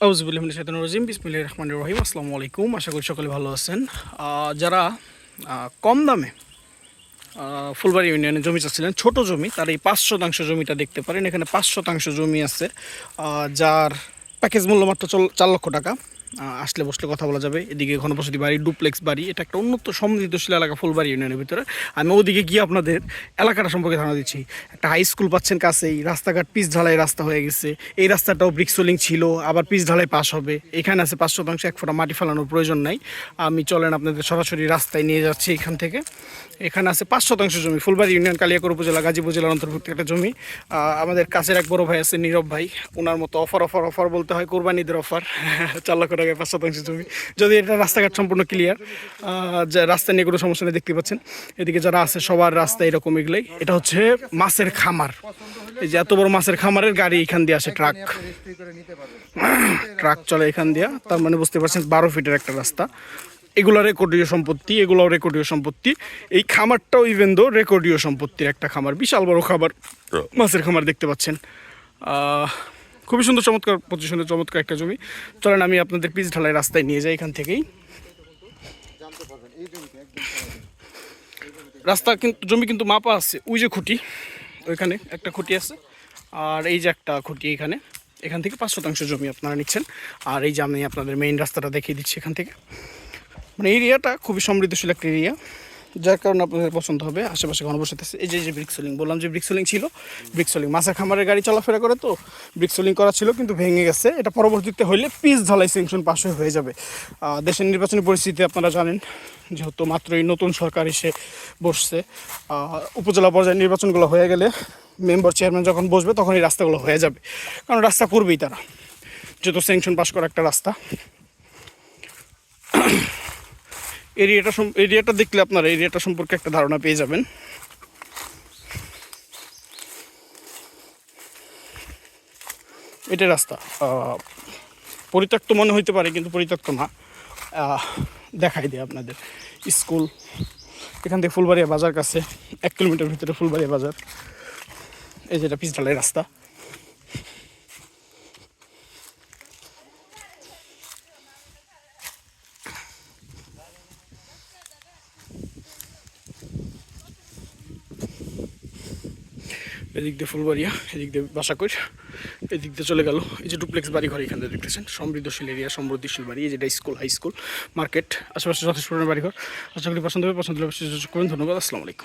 আউযুবিল্লাহি মিনাশ শাইতানির রাজিম বিসমিল্লাহির রহমানির রহিম। আসসালামু আলাইকুম। আশা করি সকলে ভালো আছেন। যারা কম দামে ফুলবাড়ি ইউনিয়নে জমি চাচ্ছিলেন, ছোট জমি, তার এই 5 শতাংশ জমিটা দেখতে পারেন। এখানে 5 শতাংশ জমি আছে, যার প্যাকেজ মূল্য মাত্র 4 লক্ষ টাকা। আসলে বসলে কথা বলা যাবে। এদিকে ঘনবসতি বাড়ি, ডুপ্লেক্স বাড়ি, এটা একটা উন্নত সমৃদ্ধশীল এলাকা ফুলবাড়ি ইউনিয়নের ভিতরে। আমি ওদিকে গিয়ে আপনাদের এলাকাটা সম্পর্কে ধারণা দিচ্ছি। একটা হাই স্কুল পাচ্ছেন কাছেই, রাস্তাঘাট পিচ ঢালাই রাস্তা হয়ে গেছে। এই রাস্তাটাও ব্রিক্সোলিং ছিল, আবার পিচ ঢালাই পাস হবে। এখানে আছে 5 শতাংশ, 1 ফুটা মাটি ফেলানোর প্রয়োজন নাই। আমি চলেন আপনাদের সরাসরি রাস্তায় নিয়ে যাচ্ছি এখান থেকে। এখানে আছে 5 শতাংশ জমি, ফুলবাড়ি ইউনিয়ন, কালিয়াকৈর উপজেলা, গাজীপুর জেলার অন্তর্ভুক্ত একটা জমি। আমাদের কাছের এক বড় ভাই আছে নীরব ভাই, ওনার মতো অফার বলতে হয়, কোরবানিদের অফার। 4 লক্ষ টাকায় 5 শতাংশ জমি। যদি এটা রাস্তাঘাট সম্পূর্ণ ক্লিয়ার, রাস্তা নিয়ে কোনো সমস্যা নেই, দেখতে পাচ্ছেন। এদিকে যারা আছে সবার রাস্তা এরকম এগুলোই। এটা হচ্ছে মাছের খামার। এই যে এত বড় মাছের খামারের গাড়ি এখান দিয়ে আসে, ট্রাক চলে এখান দিয়ে। তার মানে বুঝতে পারছেন 12 ফিটের একটা রাস্তা। এগুলো রেকর্ডীয় সম্পত্তি, এগুলোও রেকর্ডীয় সম্পত্তি। এই খামারটাও ইভেন দো রেকর্ডীয় সম্পত্তির একটা খামার, বিশাল বড় খামার, মাছের খামার দেখতে পাচ্ছেন। খুবই সুন্দর, চমৎকার পজিশনের চমৎকার একটা জমি। চলেন আমি আপনাদের পিচ ঢালাই রাস্তায় নিয়ে যাই এখান থেকেই। রাস্তা কিন্তু, জমি কিন্তু মাপা আছে। ওই যে খুঁটি, ওইখানে একটা খুঁটি আছে, আর এই যে একটা খুঁটি এখানে। এখান থেকে 5 শতাংশ জমি আপনারা নিচ্ছেন। আর এই যে আমি আপনাদের মেইন রাস্তাটা দেখিয়ে দিচ্ছি এখান থেকে। মানে এরিয়াটা খুবই সমৃদ্ধশীল একটা এরিয়া, যার কারণে আপনাদের পছন্দ হবে। আশেপাশে ঘনবসতি আছে। এই যে ব্রিক্সোলিং বললাম, যে ব্রিক্সোলিং ছিল, ব্রিক্সোলিং মাছের খামারের গাড়ি চলাফেরা করে, তো ব্রিক্সোলিং করা ছিল কিন্তু ভেঙে গেছে। এটা পরবর্তীতে হইলে পিচ ঢালাই সেকশন পাশ হয়ে যাবে। দেশের নির্বাচনী পরিস্থিতি আপনারা জানেন, যেহেতু মাত্রই নতুন সরকার এসে বসছে, উপজেলা পর্যায়ে নির্বাচনগুলো হয়ে গেলে মেম্বার চেয়ারম্যান যখন বসবে তখন এই রাস্তাগুলো হয়ে যাবে। কারণ রাস্তা করবেই তারা, যেহেতু স্যাংশন পাস করা একটা রাস্তা। এরিয়াটা দেখলে আপনারা এরিয়াটা সম্পর্কে একটা ধারণা পেয়ে যাবেন। এটা রাস্তা পরিত্যক্ত মনে হইতে পারে, কিন্তু পরিত্যক্ত না। দেখাই দিই আপনাদের স্কুল এখান থেকে ফুলবাড়িয়া বাজার কাছে 1 কিলোমিটার ভিতরে ফুলবাড়িয়া বাজার। এই যেটা পিচ ঢালাই রাস্তা। এদিক দিয়ে ফুলবাড়িয়া, এদিক দিয়ে বাসাকৈর, এদিক দিয়ে চলে গেল। এই যে ডুপ্লেক্স বাড়ি ঘর এখান থেকে দেখতেছেন, সমৃদ্ধশীল এরিয়া, সমৃদ্ধশীল বাড়ি। এই যেটা স্কুল, হাই স্কুল, মার্কেট, আশেপাশে যথেষ্ট পরিমাণের বাড়িঘর। আশা করি পছন্দ হবে। পছন্দ হলে করুন। ধন্যবাদ। আসসালামু আলাইকুম।